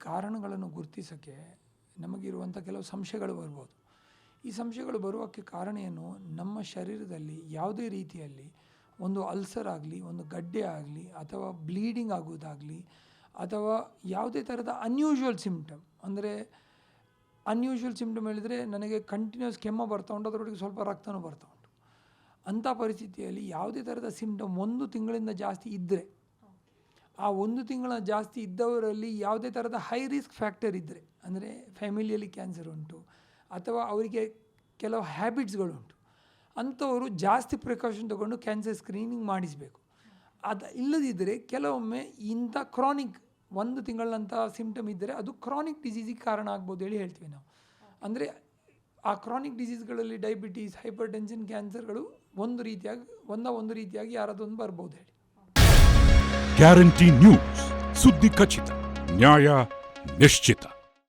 ಕಾರಣಗಳನ್ನು ಗುರುತಿಸೋಕ್ಕೆ ನಮಗಿರುವಂಥ ಕೆಲವು ಸಂಶಯಗಳು ಬರ್ಬೋದು. ಈ ಸಂಶಯಗಳು ಬರುವಕ್ಕೆ ಕಾರಣ ಏನು, ನಮ್ಮ ಶರೀರದಲ್ಲಿ ಯಾವುದೇ ರೀತಿಯಲ್ಲಿ ಒಂದು ಅಲ್ಸರ್ ಆಗಲಿ, ಒಂದು ಗಡ್ಡೆ ಆಗಲಿ, ಅಥವಾ ಬ್ಲೀಡಿಂಗ್ ಆಗೋದಾಗಲಿ, ಅಥವಾ ಯಾವುದೇ ಥರದ ಅನ್ಯೂಶುವಲ್ ಸಿಮ್ಟಮ್, ಅಂದರೆ ಅನ್ಯೂಶುವಲ್ ಸಿಮ್ಟಮ್ ಹೇಳಿದರೆ ನನಗೆ ಕಂಟಿನ್ಯೂಸ್ ಕೆಮ್ಮು ಬರ್ತಾ ಉಂಟು, ಅದರೊಳಗೆ ಸ್ವಲ್ಪ ರಕ್ತನೂ ಬರ್ತಾ ಉಂಟು. ಅಂಥ ಪರಿಸ್ಥಿತಿಯಲ್ಲಿ ಯಾವುದೇ ಥರದ ಸಿಮ್ಟಮ್ 1 ತಿಂಗಳಿಂದ ಜಾಸ್ತಿ ಇದ್ದರೆ, ಆ 1 ತಿಂಗಳ ಜಾಸ್ತಿ ಇದ್ದವರಲ್ಲಿ ಯಾವುದೇ ಥರದ ಹೈ ರಿಸ್ಕ್ ಫ್ಯಾಕ್ಟರ್ ಇದ್ದರೆ, ಅಂದರೆ ಫ್ಯಾಮಿಲಿಯಲ್ಲಿ ಕ್ಯಾನ್ಸರ್ ಉಂಟು ಅಥವಾ ಅವರಿಗೆ ಕೆಲವು ಹ್ಯಾಬಿಟ್ಸ್ಗಳುಂಟು, ಅಂಥವರು ಜಾಸ್ತಿ ಪ್ರಿಕಾಷನ್ ತಗೊಂಡು ಕ್ಯಾನ್ಸರ್ ಸ್ಕ್ರೀನಿಂಗ್ ಮಾಡಿಸಬೇಕು. ಅದು ಇಲ್ಲದಿದ್ದರೆ ಕೆಲವೊಮ್ಮೆ ಇಂಥ ಕ್ರಾನಿಕ್ 1 ತಿಂಗಳಂಥ ಸಿಮ್ಟಮ್ ಇದ್ದರೆ ಅದು ಕ್ರಾನಿಕ್ ಡಿಸೀಸಿಗೆ ಕಾರಣ ಆಗ್ಬೋದು ಹೇಳಿ ಹೇಳ್ತೀವಿ ನಾವು. ಅಂದರೆ ಆ ಕ್ರಾನಿಕ್ ಡಿಸೀಸ್ಗಳಲ್ಲಿ ಡಯಾಬಿಟೀಸ್, ಹೈಪರ್ ಟೆನ್ಷನ್, ಕ್ಯಾನ್ಸರ್ಗಳು ಒಂದು ರೀತಿಯಾಗಿ ಯಾರದೊಂದು ಬರ್ಬೋದು ಹೇಳಿ. ಗ್ಯಾರಂಟಿ ನ್ಯೂಸ್, ಸುದ್ದಿ ಖಚಿತ, ನ್ಯಾಯ ನಿಶ್ಚಿತ.